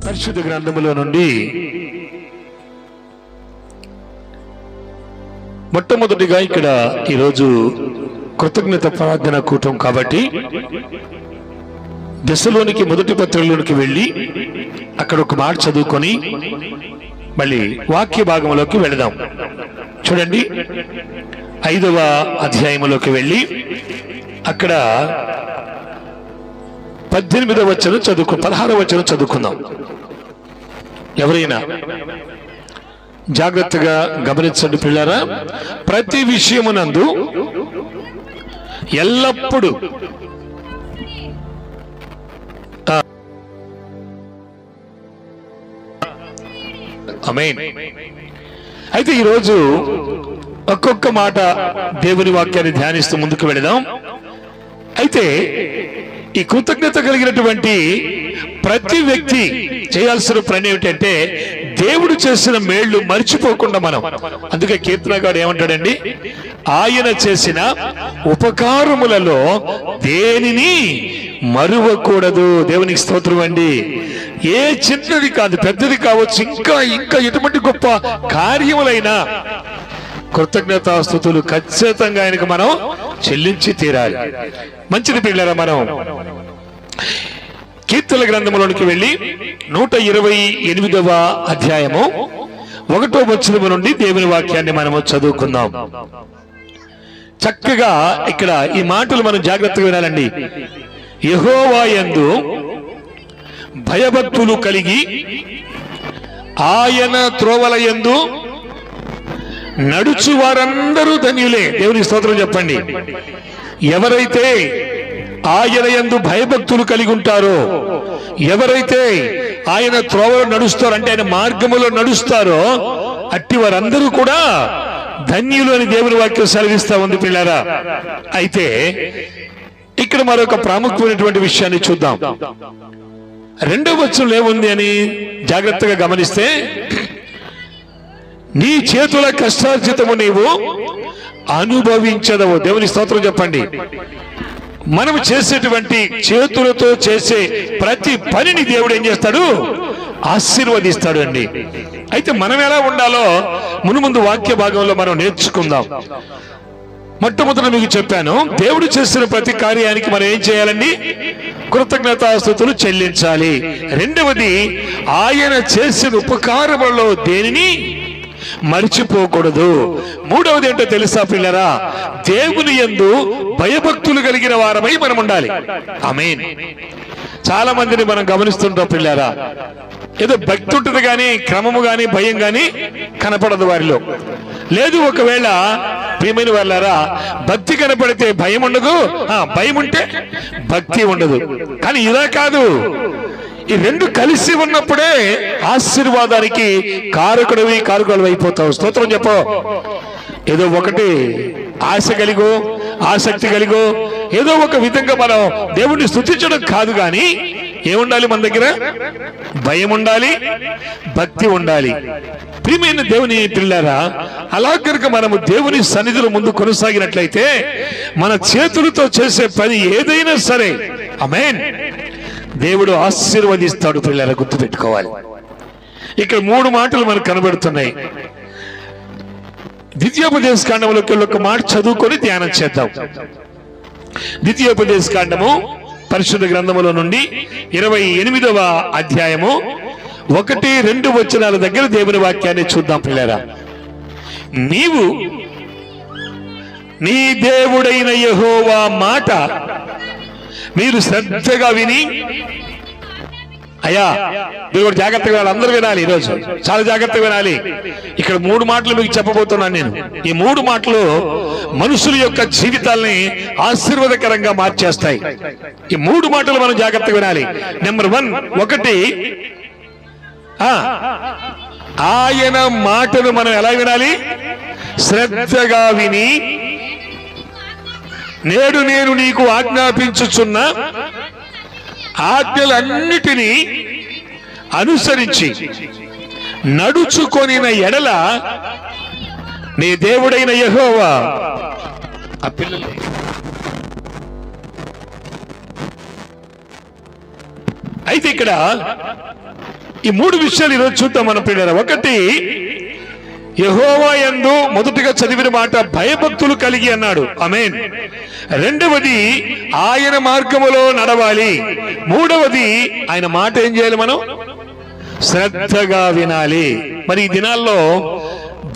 పరిశుద్ధ గ్రంథములో నుండి మొట్టమొదటిగా ఇక్కడ ఈరోజు కృతజ్ఞత ప్రార్థన కూటం కాబట్టి దశలోనికి మొదటి పత్రికలోనికి వెళ్ళి అక్కడ ఒక మాట చదువుకొని మళ్ళీ వాక్య భాగంలోకి వెళదాం. చూడండి, 5వ అధ్యాయంలోకి వెళ్ళి అక్కడ 18వ వచనం 16వ వచనం చదువుకుందాం. ఎవరైనా జాగ్రత్తగా గమనించండి పిల్లారా. ప్రతి విషయమునందు ఎల్లప్పుడూ ఆమేన్. అయితే ఈరోజు ఒక్కొక్క మాట దేవుని వాక్యాన్ని ధ్యానిస్తూ ముందుకు వెళదాం. అయితే ఈ కృతజ్ఞత కలిగినటువంటి ప్రతి వ్యక్తి చేయాల్సిన పని ఏమిటంటే దేవుడు చేసిన మేళ్లు మర్చిపోకుండా మనం. అందుకే కీర్తనగాడు ఏమంటాడండి, ఆయన చేసిన ఉపకారములలో దేనిని మరువకూడదు. దేవునికి స్తోత్రం అండి. ఏ చిన్నది కాదు, పెద్దది కావచ్చు, ఇంకా ఎటువంటి గొప్ప కార్యములైనా కృతజ్ఞతాస్తుతులు ఖచ్చితంగా ఆయనకు మనం చెల్లించి తీరాలి. మంచిది పిల్లరా, మనం కీర్తన గ్రంథంలోనికి వెళ్ళి 128వ అధ్యాయము 1వ వచనము నుండి దేవుని వాక్యాన్ని మనము చదువుకుందాం. చక్కగా ఇక్కడ ఈ మాటలు మనం జాగ్రత్తగా వినాలండి. యెహోవా యందు భయభక్తులు కలిగి ఆయన త్రోవల యందు నడుచు వారందరూ ధన్యులే. దేవుని స్తోత్రం చెప్పండి. ఎవరైతే ఆయన యందు భయభక్తులు కలిగి ఉంటారో, ఎవరైతే ఆయన త్రోవలో నడుస్తారో, అంటే ఆయన మార్గములో నడుస్తారో, అట్టి వారందరూ కూడా ధన్యులు అని దేవుని వాక్యం సెలవిస్తా ఉంది పిల్లారా. అయితే ఇక్కడ మరొక ప్రాముఖ్యమైనటువంటి విషయాన్ని చూద్దాం. 2వ వచనంలో ఏముంది అని జాగ్రత్తగా గమనిస్తే, నీ చేతుల కష్టార్జితము నీవు అనుభవించదవు. దేవుని స్తోత్రం చెప్పండి. మనం చేసేటువంటి చేతులతో చేసే ప్రతి పనిని దేవుడు ఏం చేస్తాడు? ఆశీర్వదిస్తాడు అండి. అయితే మనం ఎలా ఉండాలో మునుముందు వాక్య భాగంలో మనం నేర్చుకుందాం. మొట్టమొదట మీకు చెప్పాను, దేవుడు చేసిన ప్రతి కార్యానికి మనం ఏం చేయాలండి? కృతజ్ఞతాస్తుతులు చెల్లించాలి. రెండవది, ఆయన చేసిన ఉపకారములలో దేనిని మర్చిపోకూడదు. మూడవది ఏంటో తెలుసా పిల్లరా? దేవుని యందు భయభక్తులు కలిగిన వారమై మనం ఉండాలి. ఆమేన్. చాలా మందిని మనం గమనిస్తుంటాం పిల్లరా, ఏదో భక్తి ఉంటుంది కానీ క్రమము కానీ భయం కానీ కనపడదు వారిలో. లేదు, ఒకవేళ ప్రియమైన వాళ్ళారా, భక్తి కనపడితే భయం ఉండదు, భయం ఉంటే భక్తి ఉండదు. కానీ ఇలా కాదు, ఈ రెండు కలిసి ఉన్నప్పుడే ఆశీర్వాదానికి కారకుడు అయిపోతావు. స్తోత్రం చెప్పు. ఏదో ఒకటి ఆశ కలిగో ఆసక్తి కలిగో ఏదో ఒక విధంగా మనం దేవుణ్ణి స్తుతించడం కాదు, కానీ ఏముండాలి మన దగ్గర? భయం ఉండాలి, భక్తి ఉండాలి. ప్రియమైన దేవుని పిల్లారా, అలా కనుక మనము దేవుని సన్నిధిలో ముందు కొనసాగినట్లయితే మన చేతులతో చేసే పని ఏదైనా సరే ఆమేన్, దేవుడు ఆశీర్వదిస్తాడు. పిల్లల గుర్తు పెట్టుకోవాలి. ఇక్కడ 3 మాటలు మనకు కనబడుతున్నాయి. ద్వితీయోపదేశ కాండంలోకి ఒక మాట చదువుకొని ధ్యానం చేద్దాం. ద్వితీయోపదేశ కాండము పరిశుద్ధ గ్రంథములో నుండి 28వ అధ్యాయము 1-2 వచనాల దగ్గర దేవుని వాక్యాన్ని చూద్దాం పిల్లరా. నీవు నీ దేవుడైన యెహోవా మాట మీరు శ్రద్ధగా విని, అయ్యా మీరు కూడా జాగ్రత్తగా వినాలి, అందరూ వినాలి, ఈరోజు చాలా జాగ్రత్తగా వినాలి. ఇక్కడ 3 మాటలు మీకు చెప్పబోతున్నాను నేను. ఈ 3 మాటలు మనుషుల యొక్క జీవితాల్ని ఆశీర్వాదకరంగా మార్చేస్తాయి. ఈ 3 మాటలు మనం జాగ్రత్తగా వినాలి. నెంబర్ 1, ఆయన మాటను మనం ఎలా వినాలి? శ్రద్ధగా విని, నేడు నేను నీకు ఆజ్ఞాపించుచున్న ఆజ్ఞలన్నిటినీ అనుసరించి నడుచుకొనిన ఎడల నీ దేవుడైన యెహోవా. ఆ పిల్లలు అయితే ఇక్కడ ఈ 3 విషయాలు ఈరోజు చూద్దాం మన పిల్లల. ఒకటి, యెహోవా యందు మొదటిగా చదివిన మాట భయభక్తులు కలిగి అన్నాడు. ఆమేన్. రెండవది, ఆయన మార్గములో నడవాలి. మూడవది, ఆయన మాట ఏం చేయాలి? మనం శ్రద్ధగా వినాలి. మరి ఈ దినాల్లో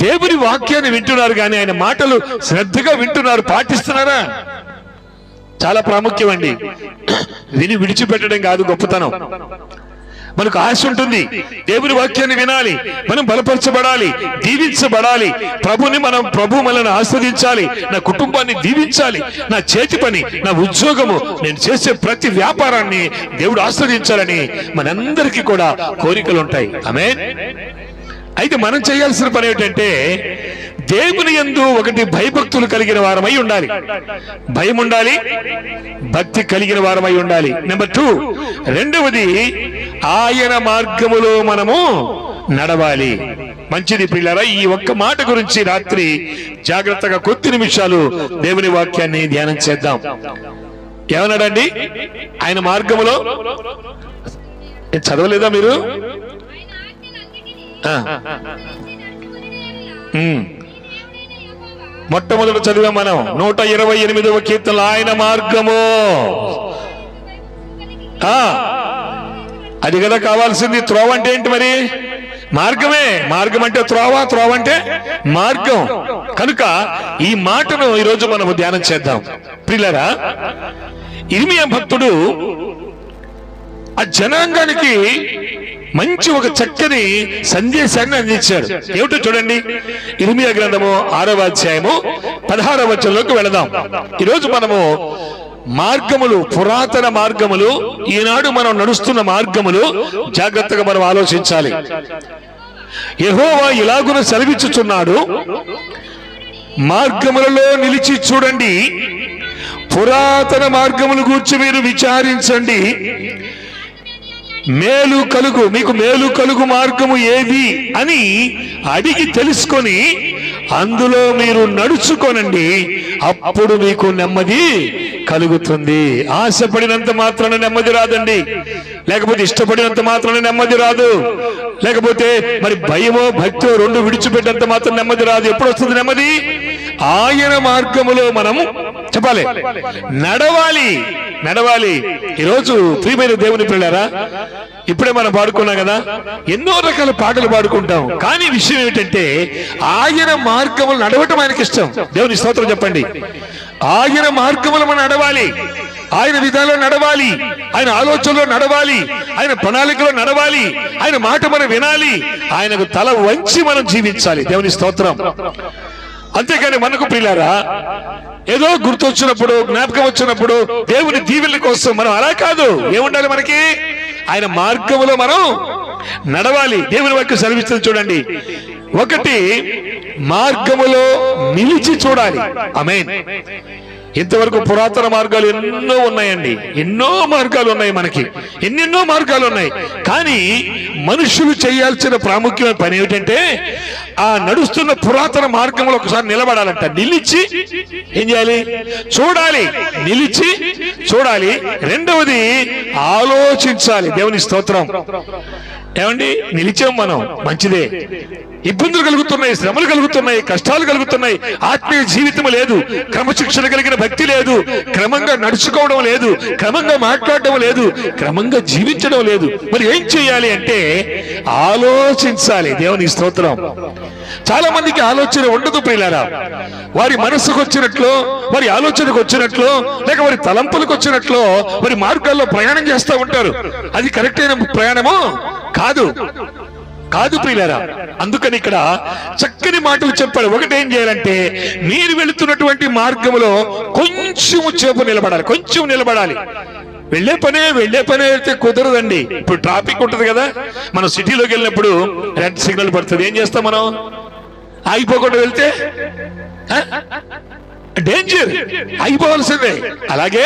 దేవుని వాక్యాన్ని వింటున్నారు కానీ ఆయన మాటలు శ్రద్ధగా వింటున్నారు, పాటిస్తున్నారా? చాలా ప్రాముఖ్యం అండి. విని విడిచిపెట్టడం కాదు గొప్పతనం. మనకు ఆశ ఉంటుంది, దేవుని వాక్యాన్ని వినాలి, మనం బలపరచబడాలి, దీవించబడాలి. ప్రభు మనల్ని ఆస్వాదించాలి, నా కుటుంబాన్ని దీవించాలి, నా చేతి పని, నా ఉద్యోగము, నేను చేసే ప్రతి వ్యాపారాన్ని దేవుడు ఆస్వాదించాలని మనందరికీ కూడా కోరికలు ఉంటాయి. ఆమేన్. అయితే మనం చేయాల్సిన పని ఏంటంటే దేవుని యందు ఒకటి భయభక్తులు కలిగిన వారమై ఉండాలి, భయం ఉండాలి, భక్తి కలిగిన వారమై ఉండాలి. నెంబర్ 2, రెండవది, ఆయన మార్గములో మనము నడవాలి. మంచిది పిల్లరా. ఈ ఒక్క మాట గురించి రాత్రి జాగ్రత్తగా కొద్ది నిమిషాలు దేవుని వాక్యాన్ని ధ్యానం చేద్దాం. ఏమన్నాడండి? ఆయన మార్గములో చదవలేదా మీరు? మొట్టమొదటి చదివాం మనం 128వ కీర్తనలో ఆయన మార్గము. అది కదా కావాల్సింది. త్రోవ అంటే ఏంటి మరి? మార్గమే. మార్గం అంటే త్రోవ, త్రోవ అంటే మార్గం. కనుక ఈ మాటను ఈరోజు మనము ధ్యానం చేద్దాం ప్రియులారా. ఇర్మియా భక్తుడు ఆ జనాంగానికి మంచి ఒక చక్కని సందేశాన్ని అందించాడు. ఏమిటో చూడండి. ఇర్మియా గ్రంథము 6వ అధ్యాయము 16వ వచనంలోకి వెళదాం. ఈరోజు మనము మార్గములు, పురాతన మార్గములు, ఈనాడు మనం నడుస్తున్న మార్గములు జాగ్రత్తగా మనం ఆలోచించాలి. యెహోవా ఇలాగున సెలవిచ్చుచున్నాడు, మార్గములలో నిలిచి చూడండి, పురాతన మార్గములు గూర్చి మీరు విచారించండి. మీకు మేలు కలుగు మార్గము ఏది అని అడిగి తెలుసుకొని అందులో మీరు నడుచుకోనండి, అప్పుడు మీకు నెమ్మది కలుగుతుంది. ఆశపడినంత మాత్రాన నెమ్మది రాదండి, లేకపోతే ఇష్టపడినంత మాత్రాన నెమ్మది రాదు, లేకపోతే మరి భయమో భక్తో రెండు విడిచిపెట్టినంత మాత్రం నెమ్మది రాదు. ఎప్పుడు వస్తుంది నెమ్మది? ఆయన మార్గములో మనము చెప్పాలి, నడవాలి. ఈరోజు ప్రియమైన దేవుని పిల్లారా, ఇప్పుడే మనం పాడుకున్నాం కదా, ఎన్నో రకాల పాటలు పాడుకుంటాం. కానీ విషయం ఏమిటంటే ఆయన మార్గములు నడవటం ఆయనకి ఇష్టం. దేవుని స్తోత్రం చెప్పండి. ఆయన మార్గములు మనం నడవాలి, ఆయన విధానంలో నడవాలి, ఆయన ఆలోచనలో నడవాలి, ఆయన ప్రణాళికలో నడవాలి, ఆయన మాట మనం వినాలి, ఆయనకు తల వంచి మనం జీవించాలి. దేవుని స్తోత్రం. అంతేకాని మనకు ప్రియులారా ఏదో గుర్తొచ్చినప్పుడు, జ్ఞాపకం వచ్చినప్పుడు దేవుని దీవెనల కోసం మనం అలా కాదు. ఏముండాలి మనకి? ఆయన మార్గములో మనం నడవాలి. దేవుని వాక్యం సెలవిస్తుంది చూడండి. ఒకటి, మార్గములో నిలిచి చూడాలి. ఆమేన్. ఇంతవరకు పురాతన మార్గాలు ఎన్నో ఉన్నాయండి, ఎన్నో మార్గాలు ఉన్నాయి, మనకి ఎన్నెన్నో మార్గాలు ఉన్నాయి. కానీ మనుషులు చేయాల్సిన ప్రాముఖ్యమైన పని ఏమిటంటే ఆ నడుస్తున్న పురాతన మార్గంలో ఒకసారి నిలబడాలంట. నిలిచి ఏం చేయాలి? చూడాలి. నిలిచి చూడాలి. రెండవది, ఆలోచించాలి. దేవుని స్తోత్రం. ఏమండి, నిలిచాం మనం, మంచిదే. ఇబ్బందులు కలుగుతున్నాయి, శ్రమలు కలుగుతున్నాయి, కష్టాలు కలుగుతున్నాయి, ఆత్మీయ జీవితం లేదు, క్రమశిక్షణ కలిగిన భక్తి లేదు, క్రమంగా నడుచుకోవడం లేదు, క్రమంగా మాట్లాడడం లేదు, క్రమంగా జీవించడం లేదు. మరి ఏం చేయాలి అంటే ఆలోచించాలి. దేవుని స్తోత్రం. చాలా మందికి ఆలోచన ఉండదు ప్రియులారా. వారి మనసుకు వచ్చినట్లు, వారి ఆలోచనకు వచ్చినట్లు, లేక వారి తలంపులకు వచ్చినట్లు వారి మార్గాల్లో ప్రయాణం చేస్తూ ఉంటారు. అది కరెక్ట్ అయిన ప్రయాణమో కాదు ప్రియులారా. అందుకని ఇక్కడ చక్కని మాటలు చెప్పాడు. ఒకటి, ఏం చేయాలంటే మీరు వెళుతున్నటువంటి మార్గంలో కొంచెము చేపు నిలబడాలి, కొంచెం నిలబడాలి. వెళ్లే పనే అయితే కుదరదండి. ఇప్పుడు ట్రాఫిక్ ఉంటుంది కదా, మనం సిటీలోకి వెళ్ళినప్పుడు రెడ్ సిగ్నల్ పడుతుంది. ఏం చేస్తాం మనం? ఆగిపోకుండా వెళ్తే డేంజర్, అయిపోవాల్సిందే. అలాగే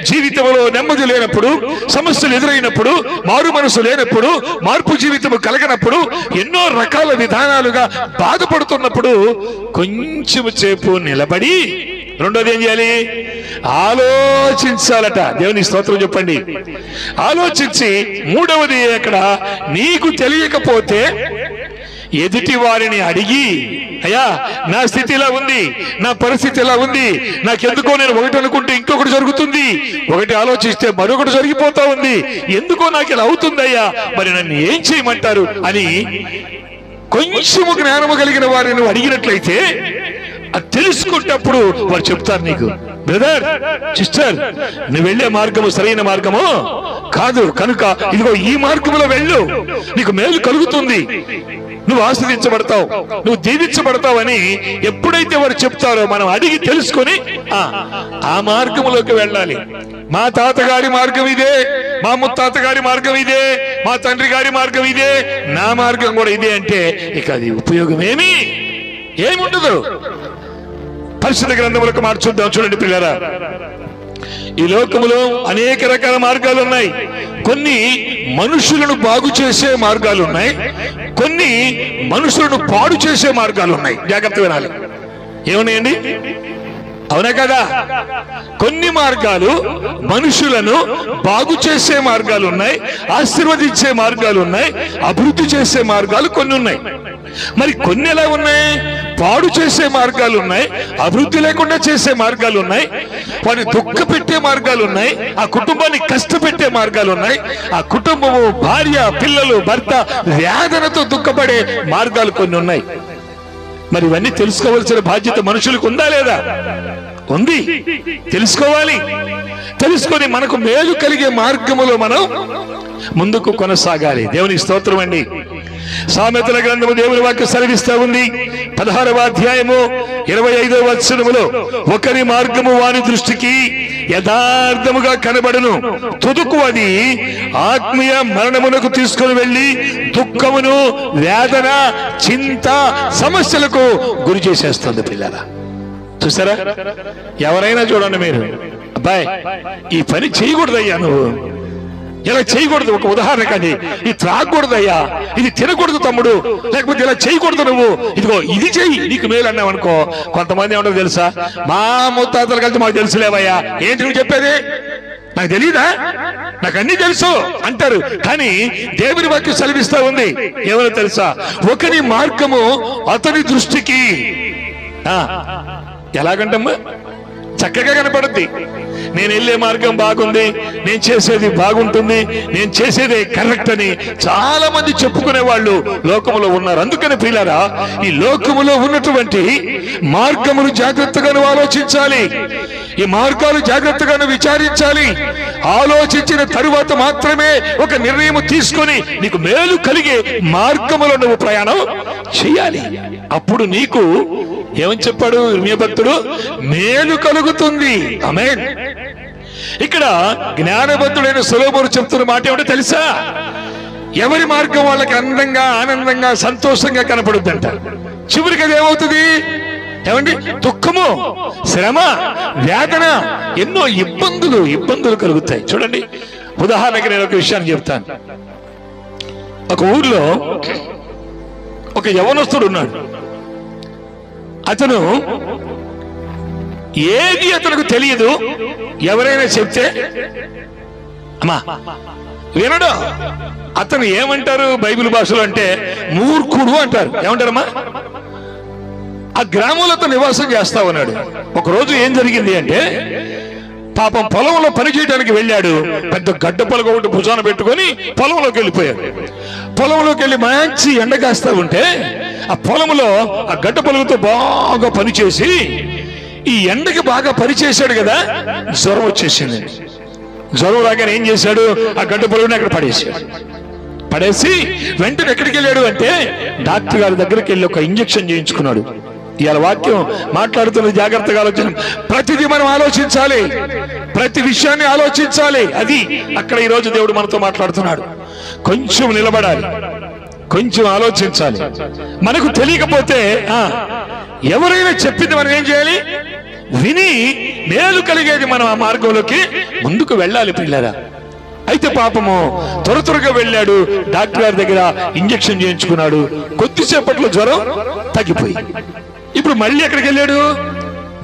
జీవితంలో నెమ్మది లేనప్పుడు, సమస్యలు ఎదురైనప్పుడు, మారు మనసు లేనప్పుడు, మార్పు జీవితము కలగనప్పుడు, ఎన్నో రకాల విధానాలుగా బాధపడుతున్నప్పుడు కొంచెం సేపు నిలబడి, రెండోది ఏం చేయాలి? ఆలోచించాలట. దేవుని స్తోత్రం చెప్పండి. ఆలోచించి మూడవది అక్కడ నీకు తెలియకపోతే ఎదుటి వారిని అడిగి, అయ్యా నా స్థితి ఇలా ఉంది, నా పరిస్థితి ఇలా ఉంది, నాకెందుకో నేను ఒకటి అనుకుంటే ఇంకొకటి జరుగుతుంది, ఒకటి ఆలోచిస్తే మరొకటి జరిగిపోతా ఉంది, ఎందుకో నాకు ఇలా అవుతుందయ్యా, మరి నన్ను ఏం చేయమంటారు అని కొంచెము జ్ఞానము కలిగిన వారిని అడిగినట్లయితే అది తెలుసుకున్నప్పుడు వారు చెప్తారు నీకు, బ్రదర్ సిస్టర్ నువ్వు వెళ్ళే మార్గము సరైన మార్గము కాదు, కనుక ఇదిగో ఈ మార్గంలో వెళ్ళు, నీకు మేలు కలుగుతుంది, నువ్వు ఆస్వాదించబడతావు, నువ్వు దీవించబడతావు అని ఎప్పుడైతే వారు చెప్తారో మనం అడిగి తెలుసుకొని ఆ మార్గంలోకి వెళ్ళాలి. మా తాతగారి మార్గం ఇదే, మా ముత్తాతగారి మార్గం ఇదే, మా తండ్రి గారి మార్గం ఇదే, నా మార్గం కూడా ఇదే అంటే ఇక అది ఉపయోగం ఏముండదు. పరిశుద్ధ గ్రంథములకు మార్చుద్దాం. చూడండి పిల్లరా, ఈ లోకములో అనేక రకాల మార్గాలు ఉన్నాయి. కొన్ని మనుషులను బాగు చేసే మార్గాలు ఉన్నాయి, కొన్ని మనుషులను పాడు చేసే మార్గాలు ఉన్నాయి. జాగ్రత్త వినాలి. ఏమున్నాయండి? అవునా కదా? కొన్ని మార్గాలు మనుషులను బాగు చేసే మార్గాలు ఉన్నాయి, ఆశీర్వదించే మార్గాలు ఉన్నాయి, అభివృద్ధి చేసే మార్గాలు కొన్ని ఉన్నాయి. మరి కొన్ని ఎలా ఉన్నాయి? పాడు చేసే మార్గాలు ఉన్నాయి, అభివృద్ధి లేకుండా చేసే మార్గాలు ఉన్నాయి, వారిని దుఃఖ పెట్టే మార్గాలు ఉన్నాయి, ఆ కుటుంబాన్ని కష్టపెట్టే మార్గాలు ఉన్నాయి, ఆ కుటుంబము భార్య పిల్లలు భర్త వేదనతో దుఃఖపడే మార్గాలు కొన్ని ఉన్నాయి. మరి ఇవన్నీ తెలుసుకోవాల్సిన బాధ్యత మనుషులకు ఉందా లేదా? ఉంది. తెలుసుకోవాలి. తెలుసుకొని మనకు మేలు కలిగే మార్గములో మనం ముందుకు కొనసాగాలి. దేవునికి స్తోత్రం అండి. సామెతల గ్రంథము దేవుని వాక్యం సెలవిస్తా ఉంది. 16వ అధ్యాయము 25వ వచనములో, ఒకరి మార్గము వాని దృష్టికి యథార్థముగా కనబడును, తుదుకు అది ఆత్మీయ మరణమునకు తీసుకుని వెళ్ళి దుఃఖమును వేదన చింత సమస్యలకు గురి చేసేస్తుంది. పిల్లరా చూసారా? ఎవరైనా చూడండి మీరు, అబ్బాయి ఈ పని చేయకూడదయ్యా, నువ్వు ఇలా చేయకూడదు, ఒక ఉదాహరణ కానీ ఇది త్రాగకూడదయ్యా, ఇది తినకూడదు తమ్ముడు, లేకపోతే ఇలా చేయకూడదు, నువ్వు ఇదిగో ఇది చెయ్యి నీకు మేలు అన్నావు అనుకో, కొంతమంది ఏమంటారు తెలుసా? మా ముత్తాతలు కలిసి మాకు తెలుసులేవయ్యా, ఏంటి నువ్వు చెప్పేది, నాకు తెలియదా, నాకు అన్ని తెలుసు అంటారు. కానీ దేవుని వాక్యం సెలవిస్తా ఉంది, ఏమో తెలుసా? ఒకరి మార్గము అతని దృష్టికి ఎలాగంటమ్మా చక్కగా కనపడుద్ది. నేను వెళ్ళే మార్గం బాగుంది, నేను చేసేది బాగుంటుంది, నేను చేసేదే కరెక్ట్ అని చాలా మంది చెప్పుకునే వాళ్ళు లోకములో ఉన్నారు. అందుకని ప్రియులారా, ఈ లోకములో ఉన్నటువంటి మార్గమును జాగ్రత్తగాను ఆలోచించాలి, ఈ మార్గాలు జాగ్రత్తగాను విచారించాలి. ఆలోచించిన తరువాత మాత్రమే ఒక నిర్ణయం తీసుకొని నీకు మేలు కలిగే మార్గములో నువ్వు ప్రయాణం చేయాలి. అప్పుడు నీకు ఏమని చెప్పాడు ఇర్మీయా భక్తుడు? మేలు కలుగుతుంది. ఆమేన్. ఇక్కడ జ్ఞానవంతుడైన సొలొమోను చెప్తున్న మాట ఏమిటో తెలుసా? ఎవరి మార్గం వాళ్ళకి అందంగా ఆనందంగా సంతోషంగా కనపడుద్దంట. చివరికి అది ఏమవుతుంది? ఏమండి? దుఃఖము, శ్రమ, వేదన, ఎన్నో ఇబ్బందులు కలుగుతాయి. చూడండి, ఉదాహరణకి నేను ఒక విషయాన్ని చెప్తాను. ఒక ఊర్లో ఒక యవనస్తుడు ఉన్నాడు. అతను ఏది అతనికి తెలియదు, ఎవరైనా చెప్తే అమ్మా వినడు. అతను ఏమంటారు బైబిల్ భాషలో అంటే మూర్ఖుడు అంటారు. ఏమంటారమ్మా? ఆ గ్రామంలో అతను నివాసం చేస్తా ఉన్నాడు. ఒకరోజు ఏం జరిగింది అంటే, పాపం పొలంలో పని చేయడానికి వెళ్ళాడు. పెద్ద గడ్డ పొలగ ఒకటి భుజాన పెట్టుకొని పొలంలోకి వెళ్ళిపోయాడు. పొలంలోకి వెళ్ళి మంచి ఎండ కాస్తా ఉంటే ఆ పొలంలో ఆ గడ్డ పొలగతో బాగా పనిచేసి ఈ ఎండకి బాగా పనిచేశాడు కదా, జ్వరం వచ్చేసింది. జ్వరం రాగానే ఏం చేశాడు? ఆ గడ్డ పొలగని అక్కడ పడేసి వెంటనే ఎక్కడికి వెళ్ళాడు అంటే డాక్టర్ గారి దగ్గరికి వెళ్ళి ఒక ఇంజెక్షన్ చేయించుకున్నాడు. ఇవాళ వాక్యం మాట్లాడుతున్న జాగ్రత్తగా ఆలోచన. ప్రతిదీ మనం ఆలోచించాలి, ప్రతి విషయాన్ని ఆలోచించాలి. అది అక్కడ ఈ రోజు దేవుడు మనతో మాట్లాడుతున్నాడు. కొంచెం నిలబడాలి, కొంచెం ఆలోచించాలి. మనకు తెలియకపోతే ఎవరైనా చెప్పింది మనం ఏం చేయాలి? విని మేలు కలిగేది మనం ఆ మార్గంలోకి ముందుకు వెళ్ళాలి పిల్లరా. అయితే పాపము త్వరగా వెళ్ళాడు, డాక్టర్ గారి దగ్గర ఇంజెక్షన్ చేయించుకున్నాడు. కొద్దిసేపట్లో జ్వరం తగ్గిపోయి ఇప్పుడు మళ్ళీ ఎక్కడికి వెళ్ళాడు?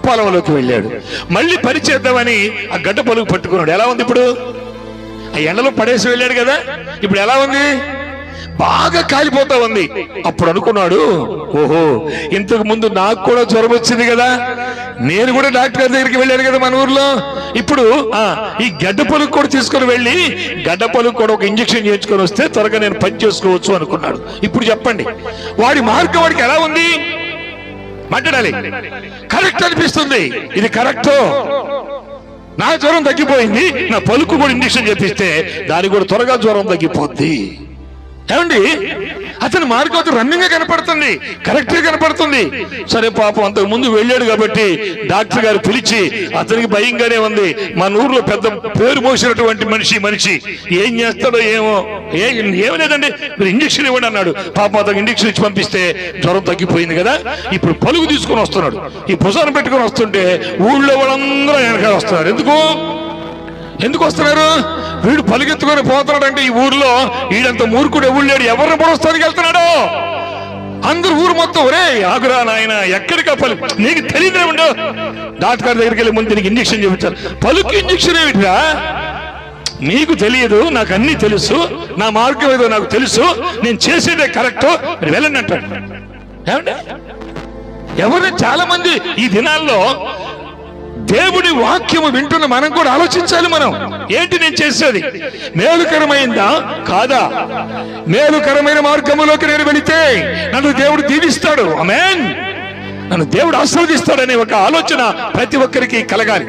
పొలంలోకి వెళ్ళాడు. మళ్ళీ పని చేద్దామని ఆ గడ్డ పలుకు పట్టుకున్నాడు. ఎలా ఉంది ఇప్పుడు? ఆ ఎండలో పడేసి వెళ్ళాడు కదా, ఇప్పుడు ఎలా ఉంది? బాగా కాలిపోతా ఉంది. అప్పుడు అనుకున్నాడు, ఓహో, ఇంతకు ముందు నాకు కూడా జ్వరం వచ్చింది కదా, నేను కూడా డాక్టర్ గారి దగ్గరికి వెళ్ళాను కదా మన ఊర్లో, ఇప్పుడు ఈ గడ్డ పలుకు కూడా తీసుకుని వెళ్ళి గడ్డ పలుకు కూడా ఒక ఇంజక్షన్ చేయించుకొని వస్తే త్వరగా నేను పని చేసుకోవచ్చు అనుకున్నాడు. ఇప్పుడు చెప్పండి, వాడి మార్గం వాడికి ఎలా ఉంది? మాట్లాడాలి. కరెక్ట్ అనిపిస్తుంది, ఇది కరెక్ట్, నా జ్వరం తగ్గిపోయింది, నా పలుకు కూడా ఇంజక్షన్ చేపిస్తే దానికి కూడా త్వరగా జ్వరం తగ్గిపోద్ది. ఏమండి, అతని మార్గం అతను రన్నింగ్ గా కనపడుతుంది, కరెక్ట్ గా కనపడుతుంది. సరే పాపం అంతకు ముందు వెళ్ళాడు కాబట్టి డాక్టర్ గారు పిలిచి, అతనికి భయంగానే ఉంది, మన ఊర్లో పెద్ద పేరు మోసినటువంటి మనిషి ఏం చేస్తాడో ఏమో, ఏమి లేదండి మీరు ఇంజక్షన్ ఇవ్వండి అన్నాడు. పాపం అతనికి ఇంజక్షన్ ఇచ్చి పంపిస్తే జ్వరం తగ్గిపోయింది కదా. ఇప్పుడు పలుగు తీసుకొని వస్తున్నాడు, ఈ భుజాన్ని పెట్టుకొని వస్తుంటే ఊళ్ళో వాళ్ళందరూ వెనకాల వస్తున్నారు. ఎందుకు వస్తున్నారు? వీడు పలుగెత్తుకొని పోతున్నాడంటే ఈ ఊర్లో వీడంత మూర్ఖుడు ఎవరు లేడు, ఎవరిని పొడవస్తానికి వెళ్తున్నాడు? అందరు ఊరు మొత్తం, ఒరే ఆగురా నాయన, ఎక్కడికా పలుకు, నీకు తెలియదే ఉండవు. డాక్టర్ గారి దగ్గరికి వెళ్ళి ముందు నీకు ఇంజక్షన్ చూపించారు. పలుకు ఇంజక్షన్ ఏమిటిరా? నీకు తెలియదు, నాకు అన్ని తెలుసు, నా మార్గం ఏదో నాకు తెలుసు, నేను చేసేదే కరెక్ట్, మీరు వెళ్ళండి అంటాడు. ఏమంటే ఎవరు చాలా మంది ఈ దినాల్లో దేవుడి వాక్యము వింటున్న మనం కూడా ఆలోచించాలి. మనం ఏంటి నేను చేసేది మేలుకరమైందా కాదా? మేలుకరమైన మార్గములోకి నేను వెళితే నన్ను దేవుడు దీవిస్తాడు, ఆమేన్, నన్ను దేవుడు ఆశీర్వదిస్తాడనే ఒక ఆలోచన ప్రతి ఒక్కరికి కలగాలి.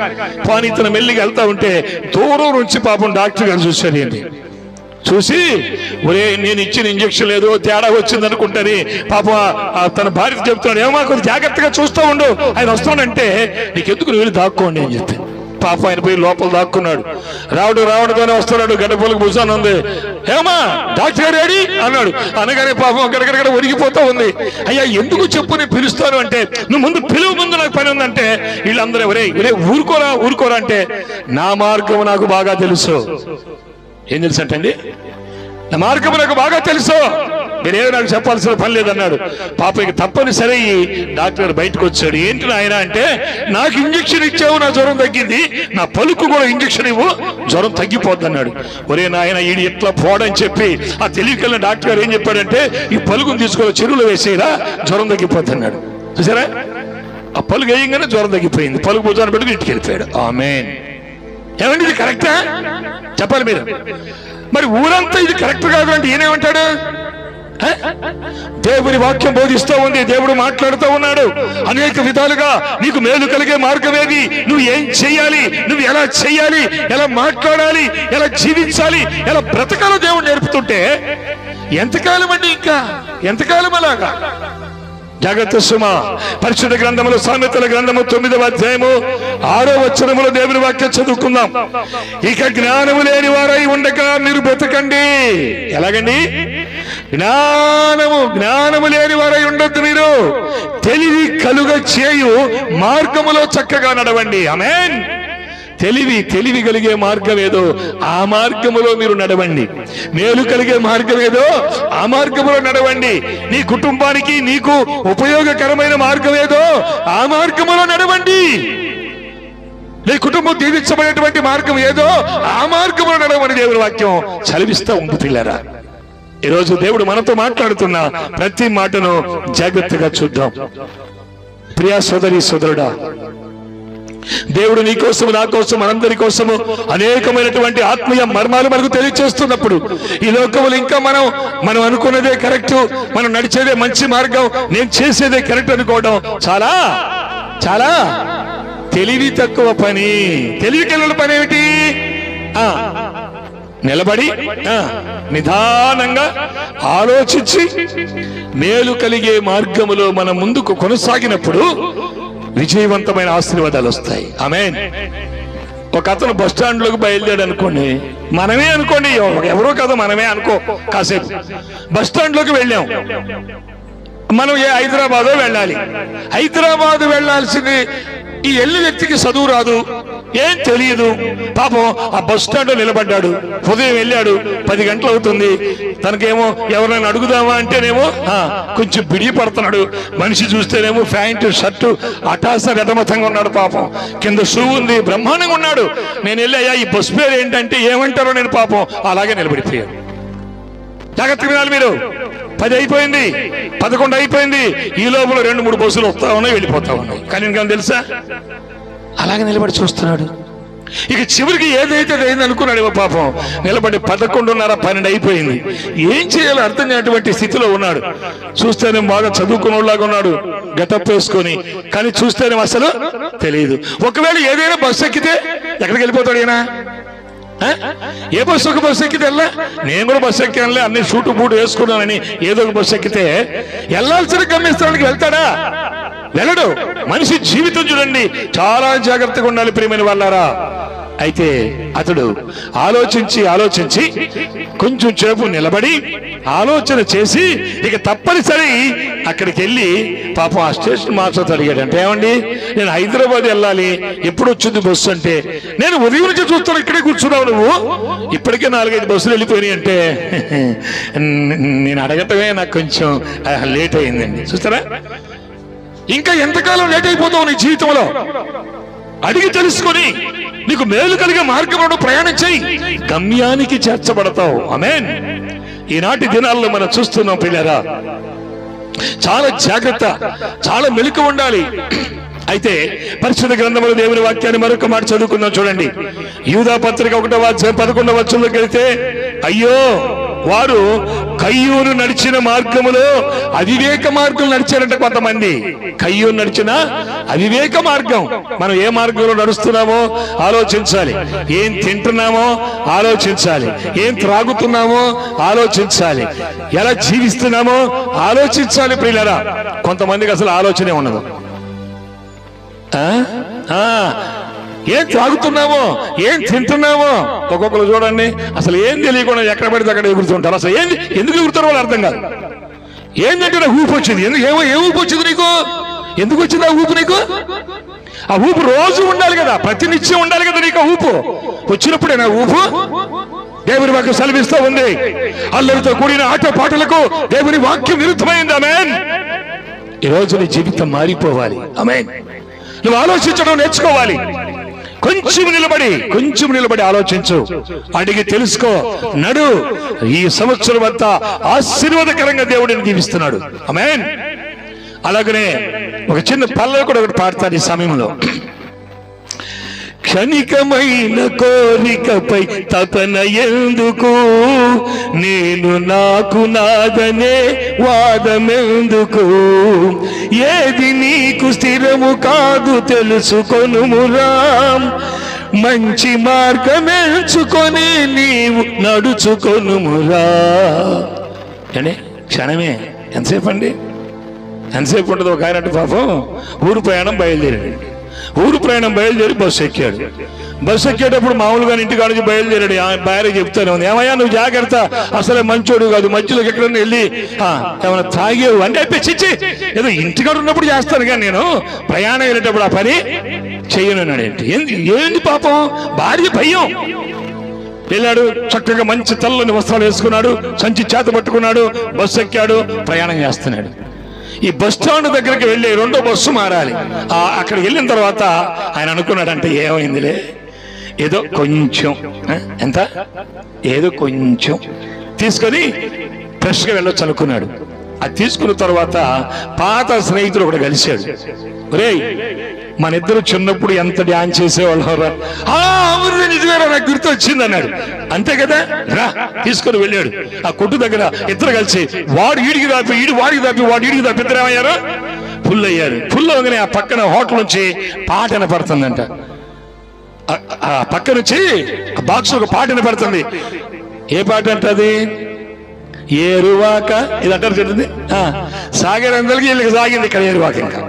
కానీ ఇతను మెల్లిగా వెళ్తా ఉంటే దూరం నుంచి పాపం డాక్టర్ గారు చూశారు. ఏంటి చూసి, ఒరే నేను ఇచ్చిన ఇంజక్షన్ ఏదో తేడా వచ్చింది అనుకుంటాని పాపం తన భార్యకు చెప్తున్నాడు, ఏమో కొంచెం జాగ్రత్తగా చూస్తూ ఉండు, ఆయన వస్తాడంటే నీకెందుకు నువ్వు వెళ్ళి దాక్కోండి అని చెప్పి పాప ఆయన పోయి లోపల దాక్కున్నాడు. రావడంతోనే వస్తున్నాడు, గడ్డపూలకు భుజాన ఉంది. ఏమా డాక్టర్ గారు ఏడి అన్నాడు. అనగానే పాపం గడగడగడ ఒరిగిపోతా ఉంది. అయ్యా ఎందుకు చెప్పు, నేను పిలుస్తాను అంటే, నువ్వు ముందు పిలువు, ముందు నాకు పని ఉందంటే వీళ్ళందరూ ఒరే ఊరుకోరా అంటే, నా మార్గం నాకు బాగా తెలుసు. ఏం తెలుసు అంటే అండి, నా మార్గం నాకు బాగా తెలుసు, మీరేమో నాకు చెప్పాల్సిన పని లేదన్నాడు. పాప ఇక తప్పనిసరి డాక్టర్ గారు బయటకు వచ్చాడు. ఏంటి నాయన అంటే, నాకు ఇంజక్షన్ ఇచ్చావు, నా జ్వరం తగ్గింది, నా పలుకు కూడా ఇంజక్షన్ ఇవ్వు, జ్వరం తగ్గిపోద్ది అన్నాడు. ఒరే నాయన ఈడు ఎట్లా పోడని చెప్పి ఆ తెలివికెళ్ళిన డాక్టర్ గారు ఏం చెప్పాడంటే, ఈ పలుకుని తీసుకొని చెరువులో వేసేయరా, జ్వరం తగ్గిపోద్ది అన్నాడు. చూసారా, ఆ పలుకు వేయంగానే జ్వరం తగ్గిపోయింది. పలుకు భుజాన్ని పెట్టుకుని ఇంటికి వెళ్ళిపోయాడు. ఆమేన్. ఏమండి ఇది కరెక్టా? చెప్పాలి మీరు. మరి ఊరంతా ఇది కరెక్ట్ కాదు అంటే ఈయనేమంటాడు? దేవుని వాక్యం బోధిస్తూ ఉంది, దేవుడు మాట్లాడుతూ ఉన్నాడు అనేక విధాలుగా. నీకు మేలు కలిగే మార్గం ఏది, నువ్వు ఏం చెయ్యాలి, నువ్వు ఎలా చెయ్యాలి, ఎలా మాట్లాడాలి, ఎలా జీవించాలి, ఎలా బ్రతకాలో దేవుడు నేర్పుతుంటే ఎంతకాలం అండి, ఇంకా ఎంతకాలం అలాగా? జాగ్రత్త సుమా. పరిశుద్ధ గ్రంథములో సామెతల గ్రంథము 9వ అధ్యాయము 6వ వచనములో దేవుని వాక్యం చదువుకుందాం. ఇక జ్ఞానము లేని వారై ఉండక మీరు బ్రతకండి. ఎలాగండి? జ్ఞానము లేని వారై ఉండొద్దు, మీరు తెలివి కలుగ చేయు మార్గములో చక్కగా నడవండి. ఆమేన్. తెలివి కలిగే మార్గం ఏదో ఆ మార్గములో మీరు నడవండి. మేలు కలిగే మార్గం ఏదో ఆ మార్గములో నడవండి. నీ కుటుంబానికి నీకు ఉపయోగకరమైన మార్గం ఏదో ఆ మార్గములో నడవండి. నీ కుటుంబం దీవించబడేటువంటి మార్గం ఏదో ఆ మార్గములో నడవని దేవుని వాక్యం చదివిస్తూ ఉంది. పిల్లరా, ఈరోజు దేవుడు మనతో మాట్లాడుతున్న ప్రతి మాటను జాగ్రత్తగా చూద్దాం. ప్రియా సోదరి సోదరుడా, దేవుడు నీ కోసం, నా కోసం, మనందరి కోసము అనేకమైనటువంటి ఆత్మీయ మర్మాలు మనకు తెలియచేస్తున్నప్పుడు ఈ లోకములు ఇంకా మనం అనుకున్నదే కరెక్ట్, మనం నడిచేదే మంచి మార్గం, నేను చేసేదే కరెక్ట్ అనుకోవడం చాలా చాలా తెలివి తక్కువ పని. తెలివికెళ్ళిన పని ఏమిటి? నిలబడి నిదానంగా ఆలోచించి మేలు కలిగే మార్గములో మనం ముందుకు కొనసాగినప్పుడు విజయవంతమైన ఆశీర్వాదాలు వస్తాయి. ఆమేన్. ఒక అతను బస్ స్టాండ్ లోకి బయలుదేరాడు అనుకోండి, మనమే అనుకోండి, ఎవరో కదా మనమే అనుకో, కాసేపు బస్ స్టాండ్ లోకి వెళ్ళాం. మనం హైదరాబాద్ వెళ్ళాలి. హైదరాబాద్ వెళ్ళాల్సింది ఈ వెళ్ళిన వ్యక్తికి చదువు రాదు, ఏం తెలియదు. పాపం ఆ బస్ స్టాండ్ లో నిలబడ్డాడు. ఉదయం వెళ్ళాడు, 10 గంటలు అవుతుంది. తనకేమో ఎవరైనా అడుగుదామా అంటేనేమో కొంచెం బిడి పడుతున్నాడు. మనిషి చూస్తేనేమో ప్యాంటు షర్టు అటాస గతమతంగా ఉన్నాడు. పాపం కింద షూ ఉంది, బ్రహ్మాండంగా ఉన్నాడు. నేను వెళ్ళాయా ఈ బస్ పేరు ఏంటంటే ఏమంటారో నేను పాపం అలాగే నిలబడిపోయాను. జాగ్రత్తగా వినాలి మీరు. 10 అయిపోయింది, 11 అయిపోయింది. ఈ లోపల 2-3 బస్సులు వస్తా ఉన్నాయి, వెళ్ళిపోతా ఉన్నాయి. కానీ ఇంకా తెలుసా, అలాగే నిలబడి చూస్తున్నాడు. ఇక చివరికి ఏదైతే అయింది అనుకున్నాడు పాపం. నిలబడి 11:30, 12 అయిపోయింది. ఏం చేయాలో అర్థం కానటువంటి స్థితిలో ఉన్నాడు. చూస్తేనే బాగా చదువుకున్నలాగా ఉన్నాడు, గెటప్ వేసుకొని. కానీ చూస్తేనే అసలు తెలియదు. ఒకవేళ ఏదైనా బస్సు ఎక్కితే ఎక్కడికి వెళ్ళిపోతాడు ఈయన? ఏ బస్సు ఒక బస్సు ఎక్కితే వెళ్ళా, నేను కూడా బస్సు ఎక్కానులే, అన్ని షూటు బూటు వేసుకున్నానని ఏదో ఒక బస్సు ఎక్కితే వెళ్ళాల్సిన గమ్యస్థానానికి వెళ్తాడా? వెళ్ళడు. మనిషి జీవితం చూడండి, చాలా జాగ్రత్తగా ఉండాలి ప్రియమైన వాళ్ళారా. అయితే అతడు ఆలోచించి కొంచెం సేపు నిలబడి ఆలోచన చేసి ఇక తప్పనిసరి అక్కడికి వెళ్ళి పాపం ఆ స్టేషన్ మాస్టర్ అడిగాడు. అంటే ఏమండి, నేను హైదరాబాద్ వెళ్ళాలి, ఎప్పుడు వచ్చింది బస్సు అంటే, నేను ఉదయం నుంచి చూస్తాను ఇక్కడే కూర్చున్నావు నువ్వు, ఇప్పటికే 4-5 బస్సులు వెళ్ళిపోయినాయి అంటే, నేను అడగటమే నాకు కొంచెం లేట్ అయిందండి. చూస్తారా, ఇంకా ఎంతకాలం లేట్ అయిపోతావు నీ జీవితంలో? అడిగి తెలుసుకొని నీకు మేలు కలిగే మార్గంలో ప్రయాణం చేయి, గమ్యానికి చేర్చబడతావు. ఆమేన్. ఈనాటి దినాల్లో మనం చూస్తున్నాం పిల్లరా, చాలా జాగ్రత్త, చాలా మెలకు ఉండాలి. అయితే పరిశుద్ధ గ్రంథంలో దేవుని వాక్యాన్ని మరొక మాట చదువుకుందాం. చూడండి, యూదా పత్రిక 1వ అధ్యాయం 11వ వచనంలోకి వెళ్తే, అయ్యో వారు కయ్యూను నడిచిన మార్గములో అవివేక మార్గం నడిచారంట కొంతమంది. కయ్యూను నడిచిన అవివేక మార్గం. మనం ఏ మార్గంలో నడుస్తున్నామో ఆలోచించాలి, ఏం తింటున్నామో ఆలోచించాలి, ఏం త్రాగుతున్నామో ఆలోచించాలి, ఎలా జీవిస్తున్నామో ఆలోచించాలి ప్రియులారా. కొంతమందికి అసలు ఆలోచనే ఉండదు. ఏం త్రాగుతున్నామో, ఏం తింటున్నామో. ఒక్కొక్కరు చూడండి, అసలు ఏం తెలియకుండా ఎక్కడ పడితే అక్కడ ఎగురుతుంటారు. అసలు ఏంది, ఎందుకు ఎగురుతారో వాళ్ళు అర్థం కాదు. ఏంటంటే నాకు ఊపు వచ్చింది. ఏ ఊపు వచ్చింది నీకు? ఎందుకు వచ్చింది ఆ ఊపు నీకు? ఆ ఊపు రోజు ఉండాలి కదా, ప్రతినిత్యం ఉండాలి కదా నీకు. ఆ ఊపు వచ్చినప్పుడే నా ఊపు. దేవుని వాక్యం సెలవిస్తూ ఉంది, అల్లరితో కూడిన ఆట పాటలకు దేవుని వాక్యం విరుద్ధమైంది. ఆమేన్. ఈరోజు నీ జీవితం మారిపోవాలి. ఆమేన్. నువ్వు ఆలోచించడం నేర్చుకోవాలి. కొంచెం నిలబడి ఆలోచించు, అడిగి తెలుసుకో, నడు. ఈ సంవత్సరం అంతా ఆశీర్వాదకరంగా దేవుడిని దీవిస్తున్నాడు. ఆమేన్. అలాగనే ఒక చిన్న పల్లవి కూడా ఒకటి పాడతాను ఈ సమయంలో. క్షణికమైన కోరికపై తపన ఎందుకు, నేను నాకు నాదనే వాదమెందుకు, ఏది నీకు స్థిరము కాదు తెలుసుకొనుమురా, మంచి మార్గమెంచుకొని నీవు నడుచుకొనుమురా. అంటే క్షణమే, ఎంతసేపు అండి, ఎంతసేపు ఉంటుంది? ఒక ఆయన పాపం ఊరు ప్రయాణం బయలుదేరి బస్సు ఎక్కాడు. బస్సు ఎక్కేటప్పుడు మామూలుగా ఇంటికాడ నుంచి బయలుదేరాడు. భార్య చెప్తానే ఉంది, ఏమయ్యా నువ్వు జాగ్రత్త, అసలే మంచోడు కాదు, మధ్యలోకి ఎక్కడన్నా వెళ్ళి ఏమైనా తాగేవు అంటే చిచ్చి ఏదో ఇంటికాడ ఉన్నప్పుడు చేస్తాను కానీ నేను ప్రయాణం వెళ్ళేటప్పుడు ఆ పని చెయ్యను. ఏంటి పాపం, భార్య భయం. వెళ్ళాడు, చక్కగా మంచి తెల్లని వస్త్రాలు వేసుకున్నాడు, సంచి చేత పట్టుకున్నాడు, బస్సు ఎక్కాడు, ప్రయాణం చేస్తున్నాడు. ఈ బస్ స్టాండ్ దగ్గరికి వెళ్ళి 2వ బస్సు మారాలి. అక్కడికి వెళ్ళిన తర్వాత ఆయన అనుకున్నాడంటే, ఏమైందిలే, ఏదో కొంచెం, ఎంత ఏదో కొంచెం తీసుకొని ఫ్రెష్గా వెళ్ళొచ్చు అనుకున్నాడు. అది తీసుకున్న తర్వాత పాత స్నేహితుడు ఒకటి కలిశాడు. ఒరేయ్, మన ఇద్దరు చిన్నప్పుడు ఎంత డ్యాన్స్ చేసేవాళ్ళరా? నిజమేరా, నాకు గుర్తు వచ్చింది అన్నాడు. అంతే కదా, రా తీసుకొని వెళ్ళాడు. ఆ కొట్టు దగ్గర ఇద్దరు కలిసి వాడు ఈడికి దాపి, వాడికి దాపి, వాడు ఈడికి దాపి, ఇద్దరు ఏమయ్యారు, ఫుల్ అయ్యారు. ఫుల్ అవగానే ఆ పక్కన హోటల్ నుంచి పాట వినపడుతుందంట. ఆ పక్క నుంచి ఆ బాక్స్ ఒక పాట వినపడుతుంది. ఏ పాట అంటే అది? ఏరువాక, ఇది అంటారు చూడండి. సాగరందరికి వీళ్ళకి సాగింది ఇక్కడ ఏరువాక. ఇంకా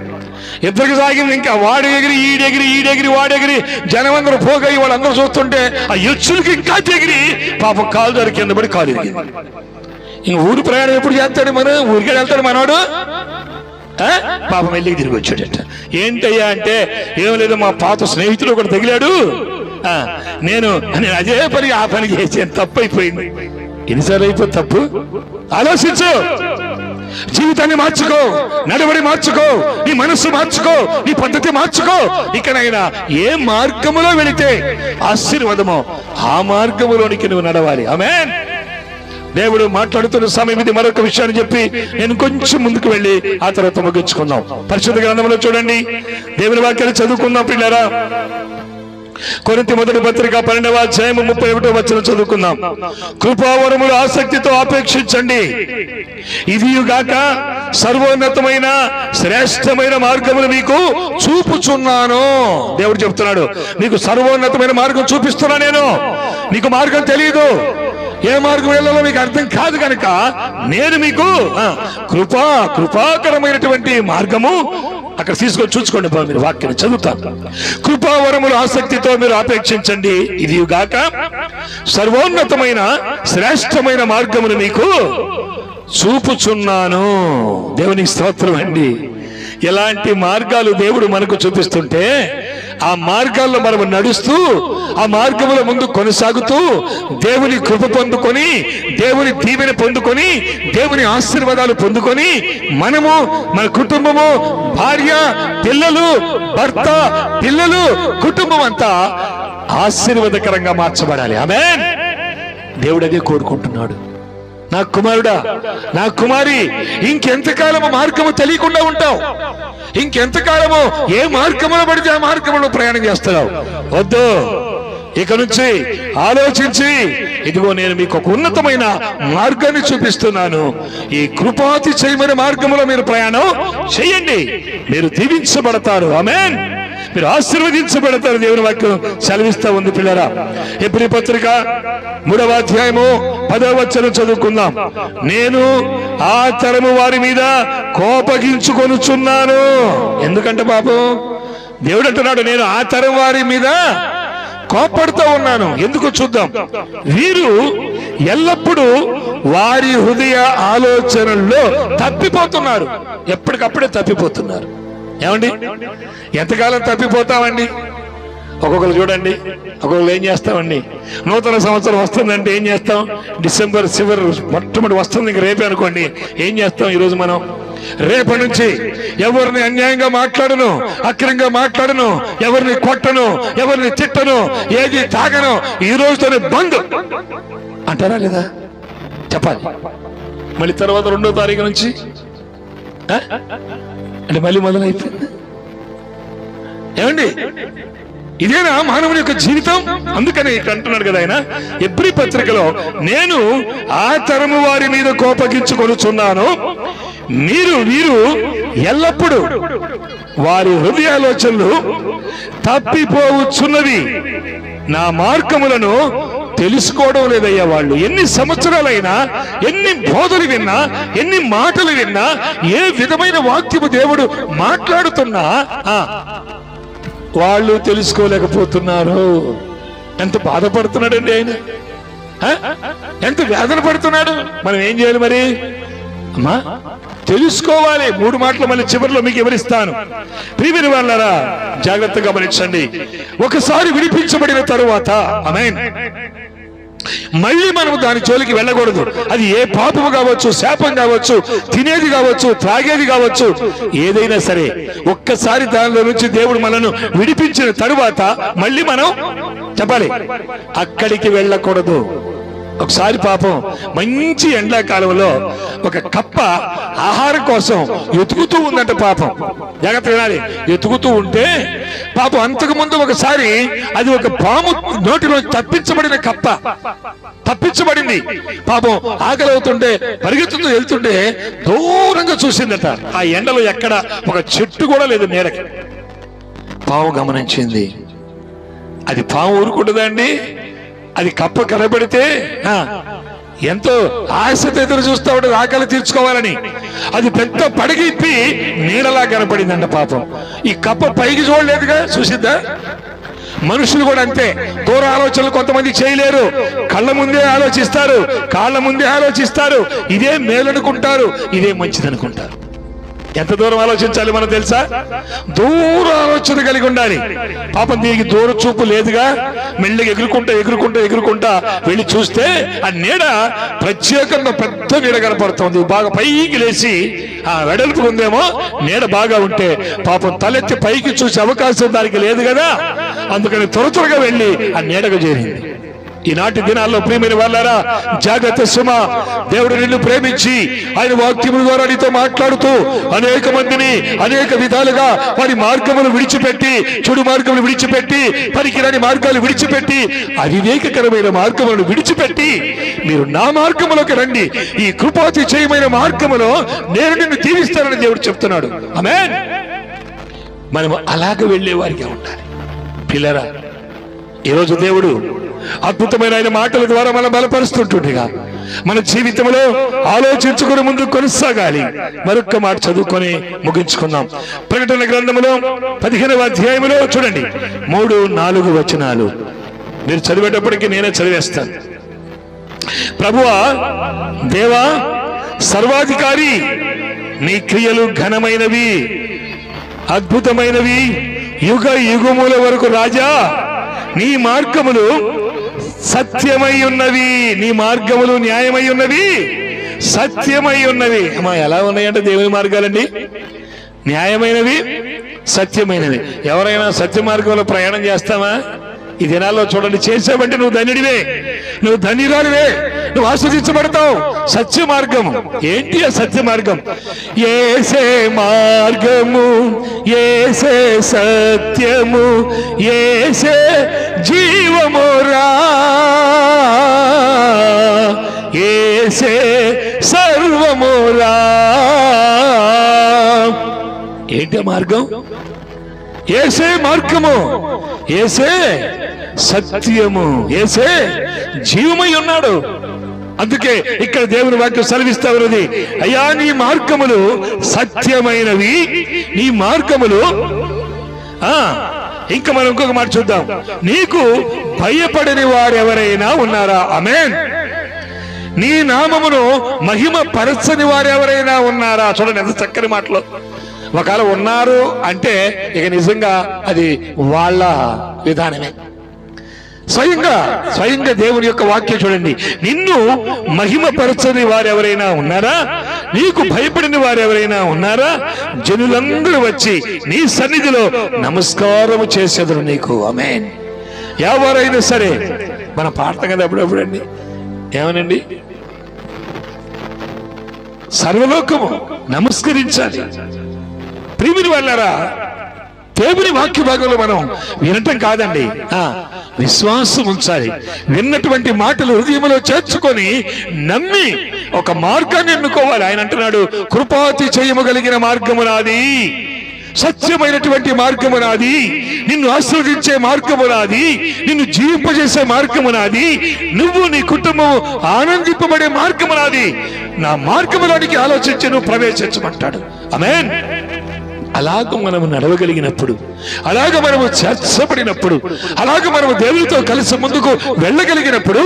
ఇద్దరికి సాగింది. ఇంకా వాడు ఎగిరి ఈడెగిరి వాడెగిరి జనమందరూ పోగయి వాళ్ళందరూ చూస్తుంటే ఆ యక్షులకి ఇంకా ఎగిరి పాపం కాలు దారి కింద పడి కాలు ఎగిరి. ఇంక ఊరు ప్రయాణం ఎప్పుడు చేస్తాడు? మనం ఊరికే వెళ్తాడు మనవాడు. పాపం వెళ్ళి తిరిగి వచ్చాడట. ఏంటయ్యా అంటే, ఏం లేదు, మా పాత స్నేహితుడు ఒకటి తగిలాడు, నేను అదే పని ఆ పని చేసాను, తప్పు అయిపోయింది. ఎన్నిసార్లు అయిపోయి తప్పు? ఆలోచించు, జీవితాన్ని మార్చుకో, నడవడి మార్చుకో, నీ మనస్సు మార్చుకో, నీ పద్ధతి మార్చుకో. ఇకనైనా ఏ మార్గములో వెళితే ఆశీర్వాదమో ఆ మార్గములోనికి నువ్వు నడవాలి. ఆమేన్. దేవుడు మాట్లాడుతున్న సమయం ఇది. మరొక విషయాన్ని చెప్పి నేను కొంచెం ముందుకు వెళ్ళి ఆ తర్వాత ముగించుకుందాం. పరిశుద్ధ గ్రంథంలో చూడండి, దేవుని వాక్యాన్ని చదువుకుందాం పిల్లరా. కొరింథీ మొదటి పత్రిక 12వ అధ్యాయం 31వ వచనం చదువుకుందాం. కృపావరములు ఆసక్తితో ఆపేక్షించండి, ఇదియుగాక సర్వోన్నతమైన శ్రేష్టమైన మార్గములు మీకు చూపుచున్నాను. దేవుడు చెప్తున్నాడు, నీకు సర్వోన్నతమైన మార్గం చూపిస్తున్నా నేను. నీకు మార్గం తెలియదు, ఏ మార్గం వెళ్ళాలో మీకు అర్థం కాదు కనుక నేను మీకు కృపాకరమైనటువంటి మార్గము అక్కడ తీసుకొని చూసుకోండి. మీరు వాక్యాన్ని చదువుతాను. కృపావరములు ఆసక్తితో మీరు ఆపేక్షించండి, ఇదిగాక సర్వోన్నతమైన శ్రేష్టమైన మార్గమును మీకు చూపుచున్నాను. దేవునికి స్తోత్రం అండి. ఎలాంటి మార్గాలు దేవుడు మనకు చూపిస్తుంటే ఆ మార్గాల్లో మనం నడుస్తూ ఆ మార్గముల ముందు కొనసాగుతూ దేవుని కృప పొందుకొని, దేవుని దీవెన పొందుకొని, దేవుని ఆశీర్వాదాలు పొందుకొని మనము, మన కుటుంబము, భార్య, పిల్లలు, భర్త, పిల్లలు, కుటుంబం అంతా ఆశీర్వాదకరంగా మార్చబడాలి. ఆమేన్. దేవుడు అదే కోరుకుంటున్నాడు. నా కుమారుడా, నా కుమారి, ఇంకెంతకాలము మార్గము తెలియకుండా ఉంటావు? ఇంకెంతకాలము ఏ మార్గములో పడితే ఆ మార్గంలో ప్రయాణం చేస్తున్నావు? వద్దు, ఇక నుంచి ఆలోచించి, ఇదిగో నేను మీకు ఒక ఉన్నతమైన మార్గాన్ని చూపిస్తున్నాను. ఈ కృపాతిశయమైన మార్గంలో మీరు ప్రయాణం చేయండి, మీరు దీవించబడతారు. ఆమేన్. మీరు ఆశీర్వదించబడతారు. దేవుని వాక్యం సెలవిస్తా ఉంది పిల్లరా. హెబ్రీ పత్రిక 3వ అధ్యాయము 10వ వచనం చదువుకుందాం. నేను ఆ తరము వారి మీద కోపగించుకొనుచున్నాను. ఎందుకంటే బాబు, దేవుడు అంటున్నాడు, నేను ఆ తరం వారి మీద కోపడుతూ ఉన్నాను. ఎందుకు చూద్దాం. వీరు ఎల్లప్పుడూ వారి హృదయ ఆలోచనల్లో తప్పిపోతున్నారు. ఎప్పటికప్పుడే తప్పిపోతున్నారు. ఏమండి, ఎంతకాలం తప్పిపోతామండి? ఒక్కొక్కరు చూడండి, ఒక్కొక్కరు ఏం చేస్తామండి, నూతన సంవత్సరం వస్తుందంటే ఏం చేస్తాం? డిసెంబర్ చివరి మొట్టమొదటి వస్తుంది, ఇంక రేపే అనుకోండి. ఏం చేస్తాం ఈరోజు మనం? రేపటి నుంచి ఎవరిని అన్యాయంగా మాట్లాడను, అక్రంగా మాట్లాడను, ఎవరిని కొట్టను, ఎవరిని తిట్టను, ఏది తాగను, ఈ రోజుతోనే బంద్ అంటారా లేదా? చెప్పాలి. మళ్ళీ తర్వాత 2వ తారీఖు నుంచి అంటే మళ్ళీ మొదలైపోయింది. ఏమండి, ఇదేనా మానవుని యొక్క జీవితం? అందుకని ఇక్కడ అంటున్నాడు కదా ఆయన హెబ్రీ పత్రికలో, నేను ఆ తరము వారి మీద కోపగించుకొనుచున్నాను, వీరు ఎల్లప్పుడూ వారి హృదయాలోచనలు తప్పిపోవచ్చున్నవి, నా మార్గములను తెలుసుకోవడం లేదయ్యా. వాళ్ళు ఎన్ని సంవత్సరాలైనా, ఎన్ని బోధలు విన్నా, ఎన్ని మాటలు విన్నా, ఏ విధమైన వాక్యము దేవుడు మాట్లాడుతున్నా వాళ్ళు తెలుసుకోలేకపోతున్నారు. ఎంత బాధపడుతున్నాడండి ఆయన, ఎంత వేదన పడుతున్నాడు. మనం ఏం చేయాలి మరి? అమ్మా, తెలుసుకోవాలి. 3 మాటలు మళ్ళీ చివరిలో మీకు వివరిస్తాను. ప్రియమైన వాళ్ళారా, జాగ్రత్తగా గమనించండి. ఒకసారి విడిపించబడిన తరువాత ఆమేన్, మళ్ళీ మనం దాని జోలికి వెళ్ళకూడదు. అది ఏ పాపము కావచ్చు, శాపం కావచ్చు, తినేది కావచ్చు, త్రాగేది కావచ్చు, ఏదైనా సరే ఒక్కసారి దానిలో నుంచి దేవుడు మనను విడిపించిన తరువాత మళ్ళీ మనం చెప్పాలి, అక్కడికి వెళ్ళకూడదు. ఒకసారి పాపం మంచి ఎండాకాలంలో ఒక కప్ప ఆహారం కోసం ఎతుకుతూ ఉందంట. పాపం జాగ్రత్త వినాలి. ఎతుకుతూ ఉంటే పాపం అంతకు ముందు ఒకసారి అది ఒక పాము నోటిలో తప్పించబడిన కప్ప తప్పించబడింది. పాపం ఆకలి అవుతుంటే పరిగెత్తుతూ వెళ్తుంటే దూరంగా చూసిందట. ఆ ఎండలో ఎక్కడ ఒక చెట్టు కూడా లేదు నీడకి. పాము గమనించింది. అది పాము ఊరుకుంటుందా అండి? అది కప్ప కనబడితే ఎంతో ఆశతో ఎదురు చూస్తూ ఉంటుంది ఆకలి తీర్చుకోవాలని. అది పెద్ద పడగిప్పి నీడలా కనపడిందంట. పాపం ఈ కప్ప పైకి చూడలేదుగా, చూసిద్దా? మనుషులు కూడా అంతే. దూర ఆలోచనలు కొంతమంది చేయలేరు. కళ్ళ ముందే ఆలోచిస్తారు, కాళ్ళ ముందే ఆలోచిస్తారు. ఇదే మేలనుకుంటారు, ఇదే మంచిదనుకుంటారు. ఎంత దూరం ఆలోచించాలి మనం తెలుసా? దూర ఆలోచన కలిగి ఉండాలి. పాపం దీనికి దూర చూపు లేదుగా. మెల్లిగా ఎగురుకుంటా వెళ్ళి చూస్తే ఆ నీడ ప్రత్యేకంగా పెద్ద నీడ కనపడుతుంది. బాగా పైకి లేచి ఆ వెడల్పు ఉందేమో, నీడ బాగా ఉంటే పాపం తలెత్తి పైకి చూసే అవకాశం దానికి లేదు కదా. అందుకని త్వరగా వెళ్ళి ఆ నీడకు చేరింది. ఈనాటి దినాల్లో ప్రియమైన వాళ్ళారా, జాగ్రత్త సుమా. దేవుడు నిన్ను ప్రేమించి ఆయన వాక్యముల ద్వారా నీతో మాట్లాడుతూ అనేక మందిని అనేక విధాలుగా వారి మార్గములు విడిచిపెట్టి, చెడు మార్గములు విడిచిపెట్టి, పనికిరాని మార్గాలు విడిచిపెట్టి, అవివేకకరమైన మార్గములను విడిచిపెట్టి మీరు నా మార్గములోకి రండి, ఈ కృపాతిశయమైన మార్గములో నేను నిన్ను దీవిస్తానని దేవుడు చెప్తున్నాడు. ఆమేన్. మనము అలాగ వెళ్లే వారిగా ఉండాలి. పిల్లరా, ఈరోజు దేవుడు అద్భుతమైన ఆయన మాటల ద్వారా మనం బలపరుస్తుంటుండగా మన జీవితంలో ఆలోచించుకుని ముందు కొనసాగాలి. మరొక్క మాట చదువుకొని ముగించుకుందాం. ప్రకటన గ్రంథములో 15వ అధ్యాయములో చూడండి 3-4 వచనాలు. మీరు చదివేటప్పటికీ నేనే చదివేస్తాను. ప్రభువా, దేవా, సర్వాధికారి, నీ క్రియలు ఘనమైనవి, అద్భుతమైనవి, యుగ యుగముల వరకు రాజా, నీ మార్గములు సత్యమై ఉన్నవి, నీ మార్గములు న్యాయమై ఉన్నవి, సత్యమై ఉన్నవి. అమ్మా, ఎలా ఉన్నాయంటే దేవుని మార్గాలండి? న్యాయమైనవి, సత్యమైనవి. ఎవరైనా సత్య మార్గంలో ప్రయాణం చేస్తామా? ఈ దినాల్లో చూడండి, చేసావంటే నువ్వు ధన్యుడివే, నువ్వు ధన్యురాలివే, నువ్వు ఆస్వాదించబడతావు. సత్య మార్గము ఏంటి? ఆ సత్య మార్గం యేసే మార్గము, యేసే సత్యము, యేసే జీవమురా, యేసే సర్వమురా. ఏంటి మార్గం? యేసే మార్గము, యేసే సత్యము, యేసే జీవమై ఉన్నాడు. అందుకే ఇక్కడ దేవుని వాక్యం సెలవిస్తా ఉన్నది, అయ్యా నీ మార్గములు సత్యమైనవి, నీ మార్గములు. ఇంకా మనం ఇంకొక మాట చూద్దాం, నీకు భయపడని వారు ఎవరైనా ఉన్నారా? ఆమేన్. నీ నామమును మహిమ పరచని వారు ఎవరైనా ఉన్నారా? చూడండి ఎంత చక్కని మాటలు. ఒకవేళ ఉన్నారు అంటే ఇక నిజంగా అది వాళ్ళ విధానమే. స్వయంగా దేవుని యొక్క వాక్యం చూడండి, నిన్ను మహిమపరచని వారెవరైనా ఉన్నారా? నీకు భయపడిన వారెవరైనా ఉన్నారా? జనులందరూ వచ్చి నీ సన్నిధిలో నమస్కారము చేసేదరు నీకు. ఆమేన్. ఎవరైనా సరే, మనం పాడతాం కదా అప్పుడప్పుడండి, ఏమనండి? సర్వలోకము నమస్కరించాలి. ప్రియమైన వాళ్ళారా, దేవుని వాక్య భాగంలో మనం వినటం కాదండి, విశ్వాసం ఉంచాలి. విన్నటువంటి మాటలు హృదయంలో చేర్చుకొని నమ్మి ఒక మార్గాన్ని ఎన్నుకోవాలి. ఆయన అంటున్నాడు, కృపాతిశయము కలిగిన మార్గము నాది, సత్యమైనటువంటి మార్గము నాది, నిన్ను ఆశీర్వదించే మార్గము నాది, నిన్ను జీవింపజేసే మార్గము నాది, నువ్వు నీ కుటుంబం ఆనందింపబడే మార్గము నాది. నా మార్గములోనికి ఆలోచించి నువ్వు ప్రవేశించమంటాడు. ఆమేన్. అలాగ మనము నడవగలిగినప్పుడు, అలాగ మనము చేర్చబడినప్పుడు, అలాగ మనము దేవునితో కలిసి ముందుకు వెళ్ళగలిగినప్పుడు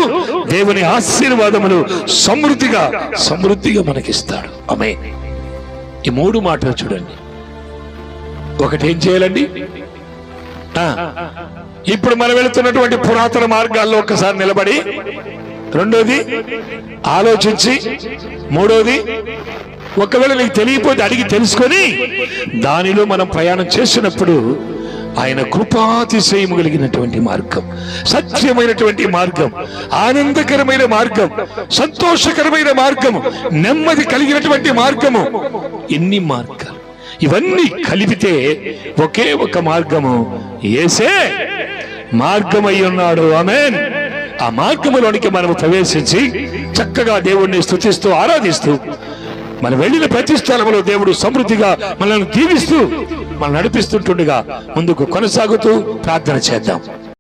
దేవుని ఆశీర్వాదములు సమృద్ధిగా మనకిస్తాడు. ఆమేన్. ఈ 3 మాటలు చూడండి. ఒకటి, ఏం చేయాలండి? ఇప్పుడు మనం వెళుతున్నటువంటి పురాతన మార్గాల్లో ఒక్కసారి నిలబడి, రెండోది ఆలోచించి, మూడోది ఒకవేళ నీకు తెలియకపోతే అడిగి తెలుసుకొని దానిలో మనం ప్రయాణం చేసినప్పుడు ఆయన కృపాతిశయము కలిగినటువంటి మార్గం, సత్యమైనటువంటి మార్గం, ఆనందకరమైన మార్గం, సంతోషకరమైన మార్గము, నెమ్మది కలిగినటువంటి మార్గము. ఎన్ని మార్గాలు! ఇవన్నీ కలిపితే ఒకే ఒక మార్గము, యేసే మార్గమై ఉన్నాడు. ఆమేన్. ఆ మార్గములోనికి మనము ప్రవేశించి చక్కగా దేవుణ్ణి స్తుతిస్తూ ఆరాధిస్తూ మనం వెళ్ళిన ప్రతి స్థలంలో దేవుడు సమృద్ధిగా మనల్ని దీవిస్తూ మనం నడిపిస్తుంటుండగా ముందుకు కొనసాగుతూ ప్రార్థన చేద్దాం.